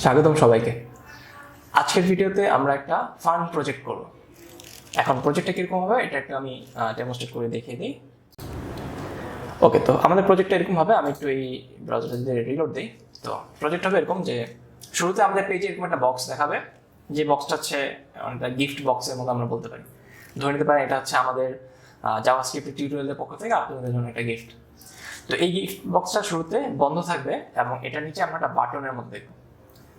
স্বাগতম সবাইকে। আজকের ভিডিওতে আমরা একটা ফান প্রজেক্ট করব। এখন প্রজেক্টটা কিরকম হবে এটা একটু আমি ডেমনস্ট্রেট করে দেখিয়ে দিই। ওকে, তো আমাদের প্রজেক্টটা এরকম হবে। আমি একটু এই ব্রাউজারে যদি রিলোড দিই, তো প্রজেক্ট হবে এরকম যে শুরুতে আমাদের পেজে এরকম একটা বক্স দেখাবে, যে বক্সটা হচ্ছে একটা গিফট বক্সের মতো আমরা বলতে পারি। ধরে নিতে পারি এটা হচ্ছে আমাদের জাভাস্ক্রিপ্ট টিউটোরিয়ালের পক্ষ থেকে আপনাদের জন্য একটা গিফট। তো এই গিফট বক্সটা শুরুতে বন্ধ থাকবে এবং এটার নিচে আমরা একটা বাটনের মধ্যে দেখব।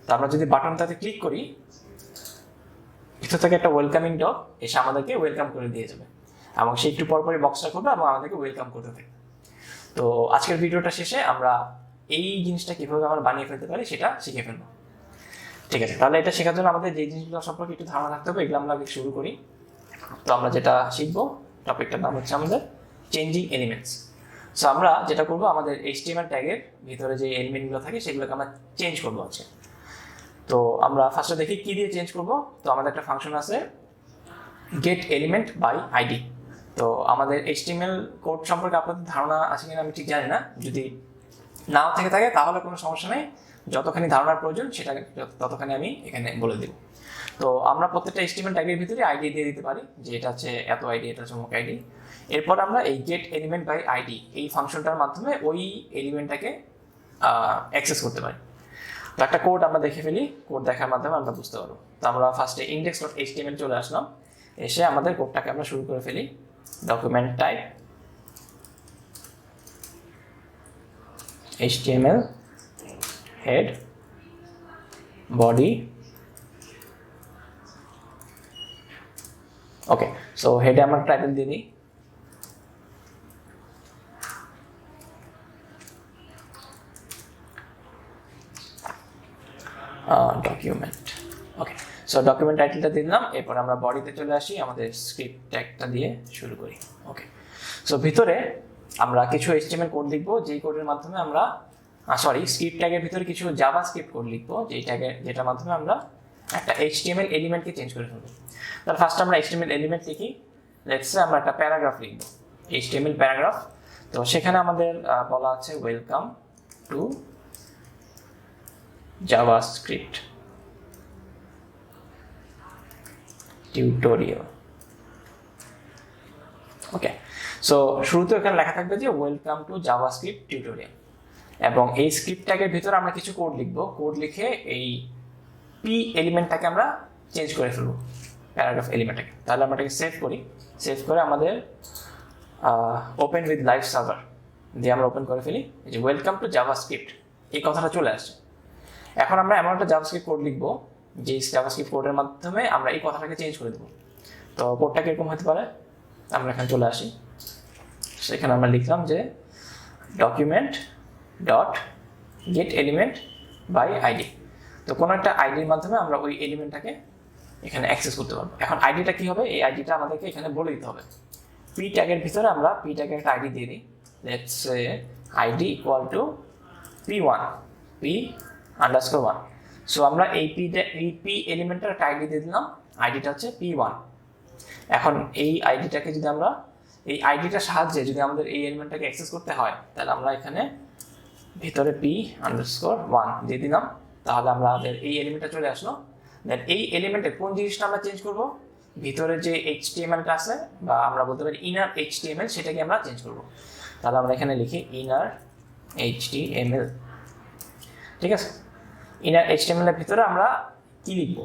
তো আমরা যদি বাটনটাতে ক্লিক করি, ভিতর থেকে একটা ওয়েলকামিং ডক এসে আমাদেরকে ওয়েলকাম করে দিয়ে যাবে এবং সেই একটু পরপরই বক্সটা করবে এবং আমাদেরকে ওয়েলকাম করতে থাকবে। তো আজকের ভিডিওটা শেষে আমরা এই জিনিসটা কিভাবে আমরা বানিয়ে ফেলতে পারি সেটা শিখে ফেলবো। ঠিক আছে, তাহলে এটা শেখার জন্য আমাদের যে জিনিসগুলো সম্পর্কে একটু ধারণা থাকতে হবে এগুলো আমরা শুরু করি। তো আমরা যেটা শিখবো, টপিকটার নাম হচ্ছে আমাদের চেঞ্জিং এলিমেন্টস। সো আমরা যেটা করবো, আমাদের HTML ট্যাগের ভিতরে যে এলিমেন্টগুলো থাকে সেগুলোকে আমরা চেঞ্জ করবো হচ্ছে। তো আমরা ফার্স্টে দেখি কি দিয়ে চেঞ্জ করব। তো আমাদের একটা ফাংশন আছে গেট এলিমেন্ট বাই আইডি। তো আমাদের HTML কোড সম্পর্কে আপনাদের ধারণা আছে কিনা আমি ঠিক জানি না, যদি নাও থেকে থাকে তাহলে কোনো সমস্যা নেই, যতখানি ধারণার প্রয়োজন সেটা ততখানি আমি এখানে বলে দেব। তো আমরা প্রত্যেকটা HTML ট্যাগের ভিতরে আইডি দিয়ে দিতে পারি, যে এটা হচ্ছে এত আইডি, এটা হচ্ছে অমুক আইডি। এরপর আমরা এই গেট এলিমেন্ট বাই আইডি এই ফাংশনটার মাধ্যমে ওই এলিমেন্টটাকে অ্যাক্সেস করতে পারি। তো একটা কোড আমরা দেখে ফেলি, কোড দেখার মাধ্যমে আমরা বুঝতে পারবো। তো আমরা ফার্স্টে index.html চলে আসলাম, এসে আমাদের কোডটাকে আমরা শুরু করে ফেলি। Document type HTML, head, body. Okay, so হেডে আমরা টাইটেল দিয়ে দিই ডকুমেন্ট। ওকে, সো ডকুমেন্ট টাইটেলটা দিলাম। এরপর আমরা বডিতে চলে আসি, আমাদের স্ক্রিপ্ট ট্যাগটা দিয়ে শুরু করি। ওকে, সো ভিতরে আমরা কিছু HTML কোড লিখবো, যেই কোডের মাধ্যমে আমরা স্ক্রিপ্ট ট্যাগের ভিতরে কিছু জাভাস্ক্রিপ্ট কোড লিখবো, যেটার মাধ্যমে আমরা একটা HTML এলিমেন্টকে চেঞ্জ করে ফেলবো। তাহলে ফার্স্ট আমরা HTML এলিমেন্ট লিখি। লেটস সে আমরা একটা প্যারাগ্রাফ লিখবো, HTML প্যারাগ্রাফ। তো সেখানে আমাদের বলা আছে welcome to JavaScript tutorial. Okay, so শুরুতে এখানে লেখা থাকবে যে ওয়েলকাম টু JavaScript tutorial, এবং এই স্ক্রিপ্ট ট্যাগের ভিতরে আমরা কিছু কোড লিখবো। কোড লিখে এই পি এলিমেন্টটাকে আমরা চেঞ্জ করে ফেলবো, প্যারাগ্রাফ এলিমেন্টটাকে। তাহলে আমরা এটাকে সেভ করি। সেভ করে আমাদের ওপেন উইথ লাইভ সার্ভার দিয়ে আমরা ওপেন করে ফেলি। এই যে ওয়েলকাম টু JavaScript এই কথাটা চলে আসছে। এখন আমরা এমন একটা জাভাস্ক্রিপ্ট কোড লিখবো, যে জাভাস্ক্রিপ্ট কোডের মাধ্যমে আমরা এই কথাটাকে চেঞ্জ করে দেবো। তো কোডটা কিরকম হতে পারে, আমরা এখানে চলে আসি। সেখানে আমরা লিখলাম যে document dot get element by ID. তো কোনো একটা আইডির মাধ্যমে আমরা ওই এলিমেন্টটাকে এখানে অ্যাক্সেস করতে পারবো। এখন আইডিটা কি হবে, এই আইডিটা আমাদেরকে এখানে বলে দিতে হবে। পি ট্যাগের ভিতরে আমরা পি ট্যাগের একটা আইডি দিয়ে দিই। Let's say ID equal to p1 p_1। So আমরা এই পি এলিমেন্টের একটা আইডি দিয়ে দিলাম, আইডিটা হচ্ছে p1। এখন এই আইডিটাকে যদি আমরা এই আইডিটার সাহায্যে যদি আমাদের এই এলিমেন্টটাকে অ্যাক্সেস করতে হয়, তাহলে আমরা এখানে ভিতরে p_1 দিয়ে দিলাম। তাহলে আমাদের এই এলিমেন্টটা চলে আসলো। দেন এই এলিমেন্টের কোন জিনিসটা আমরা চেঞ্জ করব, ভিতরে যে HTMLটা আছে বা আমরা বলতে পারি ইনার HTML, সেটাকে আমরা চেঞ্জ করব। তাহলে আমরা এখানে লিখি ইনার HTML। ঠিক আছে, ইনার HTML এর ভিতরে আমরা কি লিখব,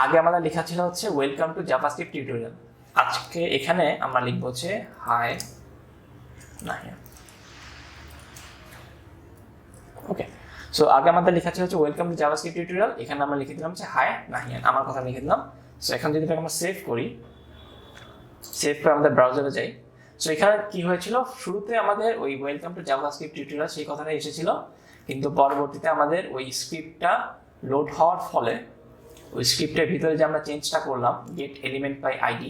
আগে আমাদের লেখা ছিল হচ্ছে ওয়েলকাম টু জাভাস্ক্রিপ্ট টিউটোরিয়াল। আজকে এখানে আমরা লিখবো হচ্ছে হাই নাহিয়ান। ওকে, সো আগে আমাদের লেখা ছিল হচ্ছে ওয়েলকাম টু জাভাস্ক্রিপ্ট টিউটোরিয়াল, এখানে আমরা লিখে দিলাম হচ্ছে হাই নাহিয়ান, আমার কথা লিখে দিলাম। সো এখন যদি আমরা সেভ করি, সেভ করে আমাদের ব্রাউজারে যাই। সো এখানে কি হয়েছিল, শুরুতে আমাদের ওই ওয়েলকাম টু জাভাস্ক্রিপ্ট টিউটোরিয়াল সেই কথাটা এসেছিল, কিন্তু পরবর্তীতে আমাদের ওই স্ক্রিপ্টটা লোড হওয়ার ফলে ওই স্ক্রিপ্টের ভিতরে যে আমরা চেঞ্জটা করলাম get element by ID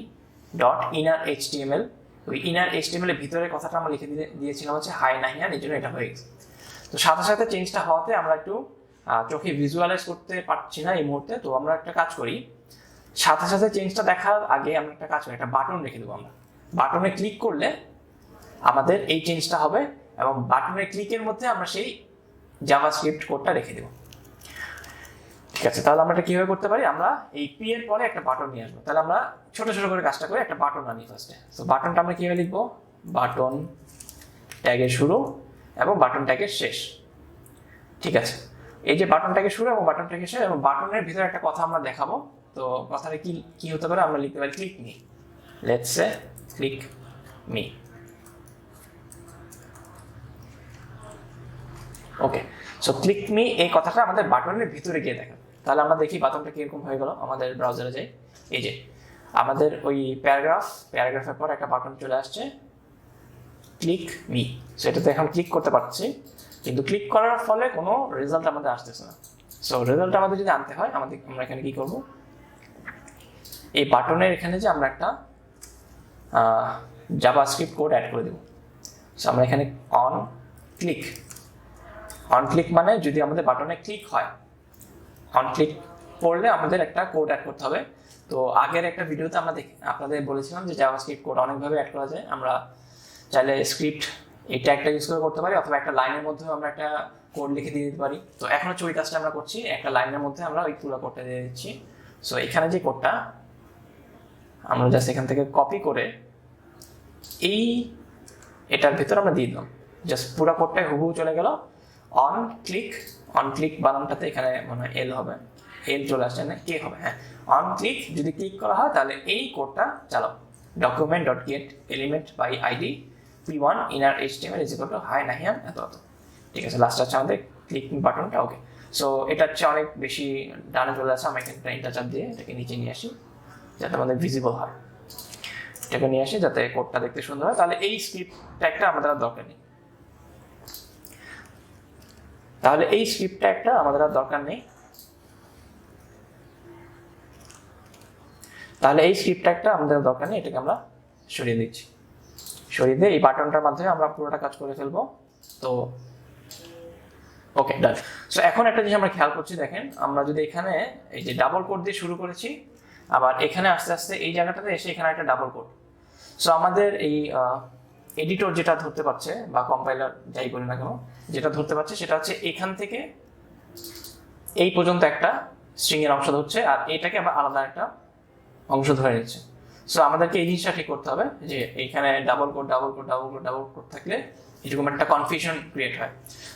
dot inner HTML, ওই ইনার HTML এর ভিতরে কথাটা আমরা লিখে দিয়েছিলাম হচ্ছে হাই নাহিয়ান, এই জন্য এটা হয়ে গেছে। তো সাথে সাথে চেঞ্জটা হওয়াতে আমরা একটু চোখে ভিজুয়ালাইজ করতে পারছি না এই মুহূর্তে। তো আমরা একটা কাজ করি, সাথে সাথে চেঞ্জটা দেখার আগে আমরা একটা কাজ করি, একটা বাটন রেখে দেবো। আমরা বাটনে ক্লিক করলে আমাদের এই চেঞ্জটা হবে, এবং বাটনের ক্লিকের মধ্যে আমরা সেই জাভাস্ক্রিপ্ট কোডটা রেখে দেবো। ঠিক আছে, তাহলে আমরা এটা কিভাবে করতে পারি, আমরা এই পি এর পরে একটা বাটন নিয়ে আসবো। তাহলে আমরা ছোট ছোট করে কাজটা করে একটা বাটন আনি ফার্স্টে। তো বাটনটা আমরা কিভাবে লিখবো, বাটন ট্যাগের শুরু এবং বাটন ট্যাগের শেষ। ঠিক আছে, এই যে বাটন ট্যাগের শুরু এবং বাটন ট্যাগের শেষ, এবং বাটনের ভিতরে একটা কথা আমরা দেখাবো। তো কথাটা কি কি হতে পারে, আমরা লিখতে পারি click me, let's say click me. Okay, so click me এই কথাটা আমাদের বাটনের ভিতরে গিয়ে দেখা। তাহলে আমরা দেখি বাটনটা কিরকম হয়ে গেল। আমাদের ব্রাউজারে যাই, এই যে আমাদের ওই প্যারাগ্রাফের পর একটা বাটন চলে আসছে ক্লিক মি। সো এটাতে এখন ক্লিক করতে পারছি, কিন্তু ক্লিক করার ফলে কোনো রেজাল্ট আমাদের আসতেছে না। সো রেজাল্ট আমাদের যদি আনতে হয়, আমরা এখানে কি করব, এই বাটনের এখানে যে আমরা একটা জাভাস্ক্রিপ্ট কোড অ্যাড করে দেব। সো আমরা এখানে অন ক্লিক মানে যদি আমাদের বাটনে ক্লিক হয়, অন ক্লিক করলে আমাদের একটা কোড অ্যাড করতে হবে। তো আগের একটা ভিডিওতে আমরা আপনাদের বলেছিলাম যে জাভাস্ক্রিপ্ট কোড অনেকভাবে অ্যাড করা যায়। আমরা চাইলে স্ক্রিপ্ট এই ট্যাগটা ইউজ করে করতে পারি, অথবা একটা লাইনের মধ্যেও আমরা একটা কোড লিখে দিয়ে দিতে পারি। তো এখন হচ্ছে ওই কাজটা আমরা করছি, একটা লাইনের মধ্যে আমরা ওই পুরো কোডটা দিয়ে দিচ্ছি। সো এখানে যে কোডটা আমরা জাস্ট এখান থেকে কপি করে এটার ভিতরে আমরা দিয়ে দিলাম, জাস্ট পুরো কোডটাই হুবহু চলে গেল। অন ক্লিক বানানটাতে এখানে মনে হয় এল হবে, এল চলে আসছে না, কে হবে, হ্যাঁ অন ক্লিক যদি ক্লিক করা হয় তাহলে এই কোডটা চালাও, document dot get element by ID p1 inner html is equal to hi Nahian এত। ঠিক আছে, লাস্ট আছে আমাদের ক্লিক বাটনটা। ওকে, সো এটা হচ্ছে অনেক বেশি ডানে চলে আসে। আমরা এখানে ইন্টার চাপ দিয়ে এটাকে নিচে নিয়ে আসি যাতে আমাদের ভিজিবল হয়, এটাকে নিয়ে আসি যাতে কোডটা দেখতে সুন্দর হয়। তাহলে এই স্ক্রিপ্ট ট্যাগটা আমাদের আর দরকার নেই, তাহলে এই স্ক্রিপ্ট ট্যাগটা আমাদের আর দরকার নেই। এটাকে আমরা সরিয়ে দিচ্ছি, সরিয়ে দিয়ে এই বাটনটার মাধ্যমে আমরা পুরোটা কাজ করে ফেলবো। তো ওকে ডান। সো এখন একটা জিনিস আমরা খেয়াল করছি, দেখেন আমরা যদি এখানে এই যে ডাবল কোড দিয়ে শুরু করেছি, আবার এখানে আস্তে আস্তে এই জায়গাটাতে এসে এখানে একটা ডাবল কোড। সো আমাদের এই এডিটর যেটা ধরতে পারছে, বা কম্পাইলার যাই বলি না কেন, যেটা ধরতে পারছে সেটা হচ্ছে এখান থেকে এই পর্যন্ত একটা স্ট্রিং এর অংশ ধরছে, আর এটাকে আবার আলাদা একটা অংশ ধরে নিচ্ছে। সো আমাদেরকে এই জিনিসটা ঠিক করতে হবে যে এইখানে ডাবল কোড থাকলে এরকম একটা কনফিউশন ক্রিয়েট হয়।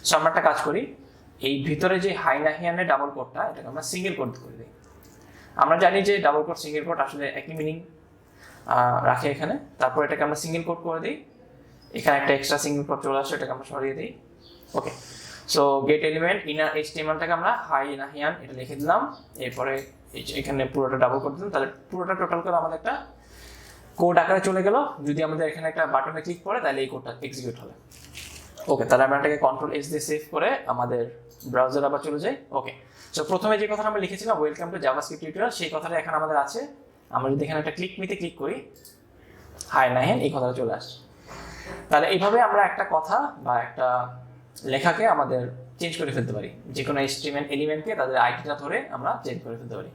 সো আমরা একটা কাজ করি, এই ভিতরে যে হাই নাহিয়ানের ডাবল কোডটা, এটাকে আমরা সিঙ্গেল কোড করে দিই। আমরা জানি যে ডাবল কোড সিঙ্গেল কোড আসলে একই মিনিং রাখে এখানে। তারপর এটাকে আমরা সিঙ্গেল কোড করে দিই, এখানে একটা এক্সট্রা সিঙ্গেল কোড চলে আসে, এটাকে আমরা সরিয়ে দিই। ওকে, সো গেট এলিমেন্ট ইনার htmlটাকে আমরা হাই নাহিয়ান এটা লিখে দিলাম, এরপরে এখানে পুরোটা ডাবল করে দিলাম। তাহলে পুরোটা টোটাল করে আমাদের একটা কোড আকারে চলে গেল। যদি আমাদের এখানে একটা বাটনে ক্লিক করে তাহলে এই কোডটা এক্সিকিউট হবে। ওকে, তাহলে আমরা এটাকে কন্ট্রোল এস দিয়ে সেভ করে আমাদের ব্রাউজার আবার চলে যাই। ওকে, সো প্রথমে যে কথাটা আমরা লিখেছিলাম ওয়েলকাম টু জাভাস্ক্রিপ্ট টিউটোরিয়াল, সেই কথাটা এখন আমাদের আছে। আমরা যদি এখানে একটা ক্লিক মিতে ক্লিক করি, হাই নাহিয়ান এই কথাটা চলে আসছে। তাহলে এইভাবে আমরা একটা কথা বা একটা লেখাকে আমাদের চেঞ্জ করে ফেলতে পারি, যে কোনো HTML এলিমেন্টকে তাদের আইডিটা ধরে আমরা চেঞ্জ করে ফেলতে পারি।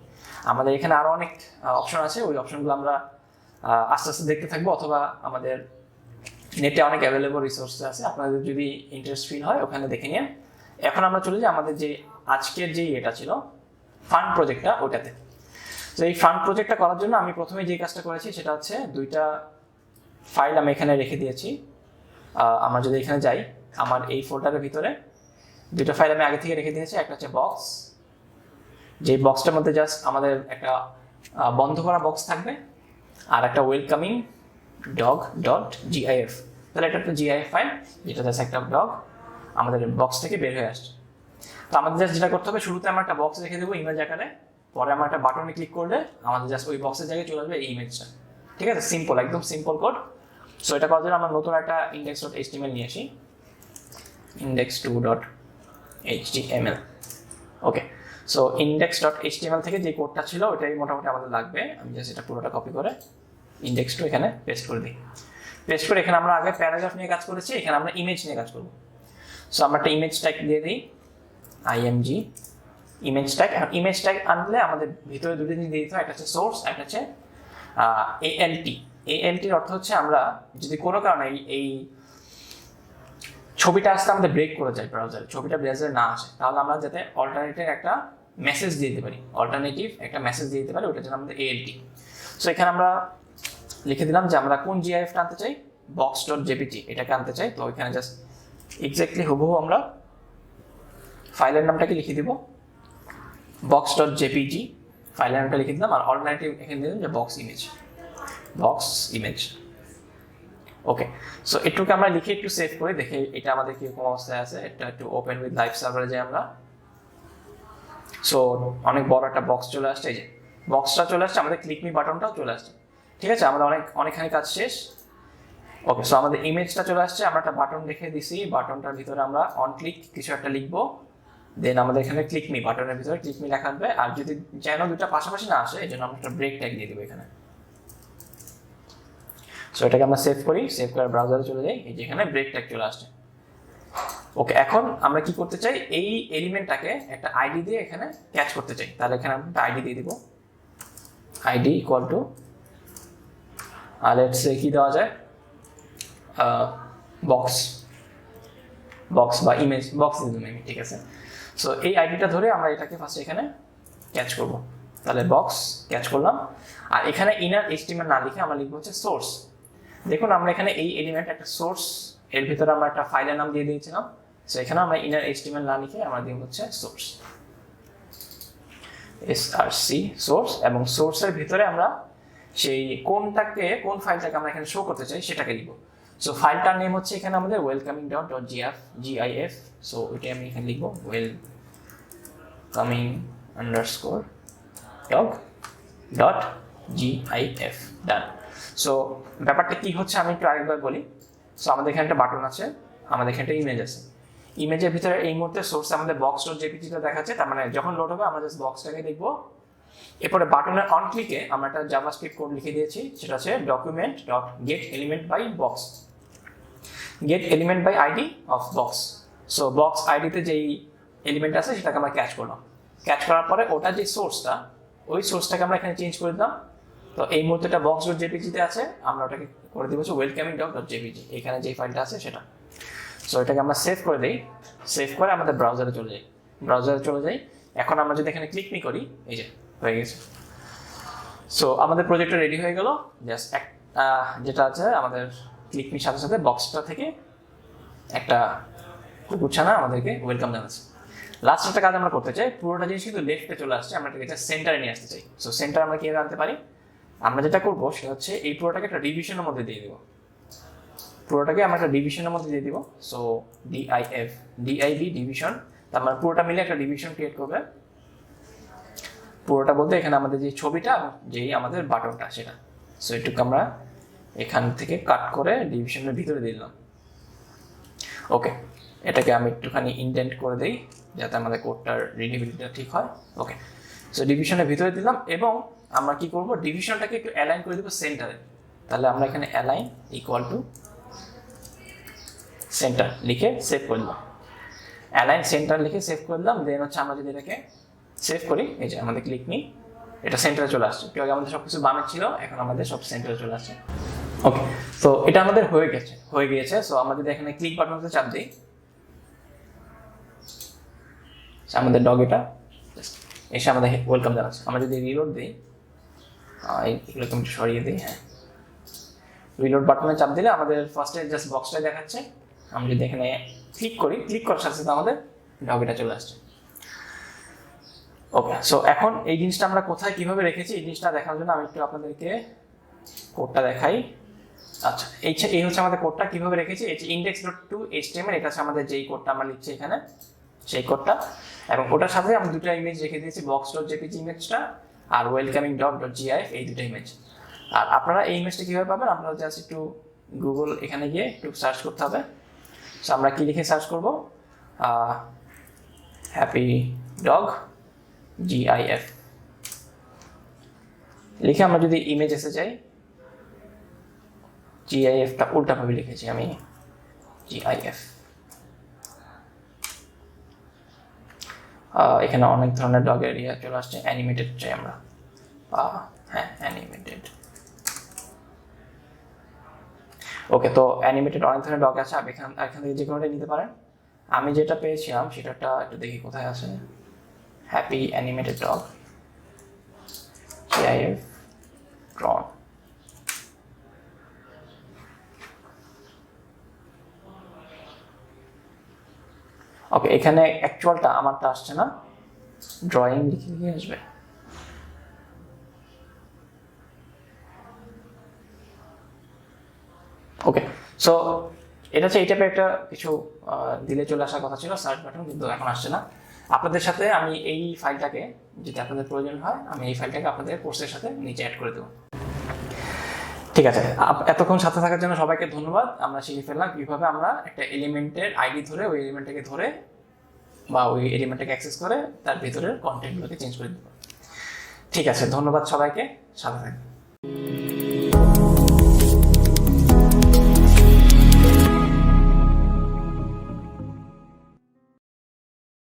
আমাদের এখানে আরো অনেক অপশন আছে, ওই অপশনগুলো আমরা আস্তে আস্তে দেখতে থাকবো, অথবা আমাদের নেটে অনেক অ্যাভেলেবল রিসোর্স আছে, আপনাদের যদি ইন্টারেস্ট ফিল হয় ওখানে দেখে নিন। এখন আমরা চলে যাই আমাদের যে আজকের যে এটা ছিল ফান্ড প্রজেক্টটা, ওটাতে। তো এই ফান্ড প্রজেক্টটা করার জন্য আমি প্রথমে যে কাজটা করেছি সেটা হচ্ছে দুইটা ফাইল আমি এখানে রেখে দিয়েছি। আমরা যদি এখানে যাই, আমার এই ফোল্ডারের ভিতরে দুইটা ফাইল আমি আগে থেকে রেখে দিয়েছি। একটা হচ্ছে বক্স, যে বক্সটার মধ্যে জাস্ট আমাদের একটা বন্ধ করা বক্স থাকবে, আর একটা ওয়েলকামিং dog.gif। তাহলে এটা একটা gif ফাইল, যেটা জাস্ট একটা ডগ আমাদের বক্স থেকে বের হয়ে আসছে। তো আমাদের জাস্ট যেটা করতে হবে, শুরুতে আমরা একটা বক্স রেখে দেবো ইমেজ আকারে, পরে আমরা একটা বাটনে ক্লিক করলে আমাদের জাস্ট ওই বক্সের জায়গায় চলে আসবে এই ইমেজটা। ঠিক আছে, সিম্পল, একদম সিম্পল কোড। সো এটা করার জন্য আমরা নতুন একটা index.html নিয়ে আসি, index2.html। ওকে, সো index.html থেকে যে কোডটা ছিল ওটাই মোটামুটি আমাদের লাগবে। আমি জাস্ট এটা পুরোটা কপি করে index2 এখানে পেস্ট করে দিই। পেস্ট করে এখানে আমরা আগে প্যারাগ্রাফ নিয়ে কাজ করেছি, এখানে আমরা ইমেজ নিয়ে কাজ করব। সো আমরা একটা ইমেজ ট্যাগ দিয়ে দিই img ইমেজ ট্যাগ। এখন ইমেজ ট্যাগ আনলে আমাদের ভিতরে দুটো জিনিস দিয়ে দিতে হয়, একটা হচ্ছে সোর্স, একটা হচ্ছে ALT। ALTর অর্থ হচ্ছে আমরা যদি কোনো কারণে এই ছবিটা আসতে আমাদের ব্রেক করে যায় ব্রাউজারে, ছবিটা ব্রাউজারে না আসে, তাহলে আমরা যাতে অল্টারনেটিভ একটা মেসেজ দিয়ে দিতে পারি, ওটার জন্য আমাদের ALT। সো এখানে আমরা লিখে দিলাম যে আমরা কোন জিআইএফটা আনতে চাই, box.jpg এটাকে আনতে চাই। তো এখানে জাস্ট এক্স্যাক্টলি হুবহু আমরা ফাইলের নামটাকে লিখে দিব box.jpg, ফাইলের নামটা লিখে দিলাম, আর অল্টারনেটিভ এখানে দিলাম যে বক্স ইমেজ। ওকে, সো এটুকু আমরা লিখে একটু সেভ করে দেখে এটা আমাদের কিরকম অবস্থায় আছে। এটা একটু ওপেন উইথ লাইভ সার্ভারে যাই আমরা। সো অনেক বড় একটা বক্স চলে আসছে, এই যে বক্সটা চলে আসছে, আমাদের ক্লিক মি বাটনটাও চলে আসছে। ঠিক আছে, আমাদের অনেকখানি কাজ শেষ। ওকে, সো আমাদের ইমেজটা চলে আসছে, আমরা একটা বাটন দেখে দিছি, বাটনটার ভিতরে আমরা অন ক্লিক কিছু একটা লিখবো, দেন আমাদের এখানে ক্লিক মি বাটনের ভিতরে ক্লিক মি লেখা আসবে। আর যদি যেন দুটো পাশাপাশি না আসে, এই জন্য আমরা একটা ব্রেক ট্যাগ দিয়ে দেবো এখানে। সো এটাকে আমরা সেভ করি, সেভ করে ব্রাউজারে চলে যাই, এই যে এখানে ব্রেক ট্যাগ চলে আসছে। ওকে, এখন আমরা কি করতে চাই, এই এলিমেন্টটাকে একটা আইডি দিয়ে এখানে ক্যাচ করতে চাই। তাহলে এখানে আমরা আইডি দিয়ে দিব, ID equal to let's say কি দেওয়া যায়, বক্স বা ইমেজ বক্স দিয়ে দেবো আমি। ঠিক আছে, সো এই আইডিটা ধরে আমরা এটাকে ফার্স্ট এখানে ক্যাচ করব। তাহলে বক্স ক্যাচ করলাম, আর এখানে ইনার HTML না লিখে আমরা লিখবো হচ্ছে সোর্স। দেখুন আমরা এখানে এই এলিমেন্ট একটা সোর্স, এর ভিতরে আমরা একটা ফাইলের নাম দিয়ে দিয়েছিলাম। সো এখানে আমরা ইনার HTML না লিখে আমরা দিব হচ্ছে সোর্স, src সোর্স, এবং সোর্সের ভিতরে আমরা সেই কোন ফাইলটাকে আমরা এখানে শো করতে চাই সেটাকে দিব। সো ফাইলটার নেম হচ্ছে এখানে আমাদের welcoming.gif। সো ওইটা আমি এখানে লিখবো welcoming_dog.gif। ডান। সো ব্যাপারটা কি হচ্ছে আমি একটু আরেকবার বলি। সো আমাদের এখানে একটা বাটন আছে, আমাদের এখানে একটা ইমেজ আছে, ইমেজের ভিতরে এই মুহূর্তে সোর্স আমাদের box.jpg দেখাচ্ছে, তার মানে যখন লোড হবে আমরা জাস্ট বক্সটাকে দেখবো। এরপরে বাটনের অন ক্লিকে আমরা একটা জাভাস্ক্রিপ্ট কোড লিখে দিয়েছি, সেটা হচ্ছে document.getElementByBox, get element by id of box। So box আইডিতে যেই এলিমেন্ট আছে সেটাকে আমরা ক্যাচ করলাম, ক্যাচ করার পরে ওটা যে সোর্সটা, ওই সোর্সটাকে আমরা এখানে চেঞ্জ করে দিলাম। তো এই মুহূর্তে এটা box.jpg তে আছে, আমরা ওটাকে করে দিব হচ্ছে welcoming.jpg, এখানে যে ফাইলটা আছে সেটা। সো এটাকে আমরা সেভ করে দিই, সেভ করে আমাদের ব্রাউজারে চলে যাই। এখন আমরা যদি এখানে ক্লিক মি করি, এই যে হয়ে গেছে। সো আমাদের প্রজেক্টটা রেডি হয়ে গেল। জাস্ট যেটা আছে আমাদের ক্লিক মির সাথে সাথে বক্সটা থেকে একটা কুকুরছানা আমাদেরকে ওয়েলকাম জানাচ্ছে। লাস্ট একটা কাজ আমরা করতে চাই, পুরোটা জিনিস কিন্তু লেফটে চলে আসছে, আমরা এটাকে সেন্টারে নিয়ে আসতে চাই। সো সেন্টার আমরা কিভাবে আনতে পারি, আমরা যেটা করবো সেটা হচ্ছে এই পুরোটাকে একটা ডিভিশনের মধ্যে দিয়ে দিব, সো DIB ডিভিশন, তার মানে পুরোটা মিলে একটা ডিভিশন ক্রিয়েট করবে। পুরোটা বলতে এখানে আমাদের যে ছবিটা, যেই আমাদের বাটনটা সেটা। সো এটুকু আমরা এখান থেকে কাট করে ডিভিশনের ভিতরে দিলাম। ওকে, এটাকে আমি একটুখানি ইনডেন্ট করে দিই যাতে আমাদের কোডটার রিডেবিলিটিটা ঠিক হয়। ওকে, সো ডিভিশনের ভিতরে দিলাম, এবং আমরা কি করব, ডিভিশনটাকে একটু অ্যালাইন করে দেবো সেন্টারে। তাহলে আমরা এখানে অ্যালাইন ইকুয়াল টু সেন্টার লিখে সেভ করে দিলাম, অ্যালাইন সেন্টার লিখে সেভ করে দিলাম। দেন হচ্ছে আমরা যদি এটাকে সেভ করি, এই যে আমাদের ক্লিক মি, এটা সেন্টারে চলে আসছে। একটু আগে আমাদের সবকিছু বামে ছিল, এখন আমাদের সব সেন্টারে চলে আসছে। ওকে, তো এটা আমাদের হয়ে গিয়েছে। সো আমরা যদি এখানে ক্লিক বাটনতে চাপ দিই, আমাদের ডগ এটা এসে আমাদের ওয়েলকাম জানাচ্ছে। আমরা যদি রিলোড দিই, এগুলোকে আমি সরিয়ে দিই, হ্যাঁ, রিলোড বাটনে চাপ দিলে আমাদের ফার্স্টে জাস্ট বক্সটাই দেখাচ্ছে। আমি যদি এখানে ক্লিক করি, ক্লিক করার সাথে সাথে আমাদের ডগ এটা চলে আসছে। ওকে, সো এখন এই জিনিসটা আমরা কোথায় কিভাবে রেখেছি, এই জিনিসটা দেখার জন্য আমি একটু আপনাদেরকে কোডটা দেখাই। আচ্ছা, এই হচ্ছে আমাদের কোডটা কিভাবে রেখেছি। এই যে index.2html, এটা হচ্ছে আমাদের যেই কোডটা আমরা লিখছি এখানে, সেই কোডটা। এবং ওটার সাথে আমরা দুটো ইমেজ রেখে দিয়েছি, box.jpg ইমেজটা আর welcoming.gif, এই দুটো ইমেজ। আর আপনারা এই ইমেজটা কিভাবে পাবেন, আপনারা জাস্ট একটু গুগল এখানে গিয়ে একটু সার্চ করতে হবে। সো আমরা কি লিখে সার্চ করব, হ্যাপি ডগ GIF লিখে আমরা যদি ইমেজ এসে যাই, GIF-টা উল্টাভাবে লিখেছি আমি, GIF। এখানে অনেক ধরনের ডগের ইয়ে চলে আসছে, অ্যানিমেটেড চাই আমরা, হ্যাঁ অ্যানিমেটেড। ওকে, তো অ্যানিমেটেড অনেক ধরনের ডগ আছে, আপনি এখান থেকে যে কোনোটাই নিতে পারেন। আমি যেটা পেয়েছিলাম সেটা একটু দেখি কোথায় আছে, happy animated dog, GIF drawn। ওকে, এখানে অ্যাকচুয়ালটা আমারটা আসছে না, ড্রয়িং লিখে লিখে আসবে। ওকে, সো এটা হচ্ছে এই টাইপের একটা কিছু দিলে চলে আসার কথা ছিল সার্চ বাটন, কিন্তু এখন আসছে না। আপনাদের সাথে আমি এই ফাইলটাকে, যদি আপনাদের প্রয়োজন হয়, আমি এই ফাইলটাকে আপনাদের কোর্সের সাথে নিচে অ্যাড করে দেবো। ঠিক আছে, এতক্ষণ সাথে থাকার জন্য সবাইকে ধন্যবাদ। আমরা শিখে ফেললাম কীভাবে আমরা একটা এলিমেন্টের আইডি ধরে ওই এলিমেন্টটাকে ধরে বা ওই এলিমেন্টটাকে অ্যাক্সেস করে তার ভিতরের কন্টেন্টগুলোকে চেঞ্জ করে দিতে পারি। ঠিক আছে, ধন্যবাদ সবাইকে, সাথে থাকবেন।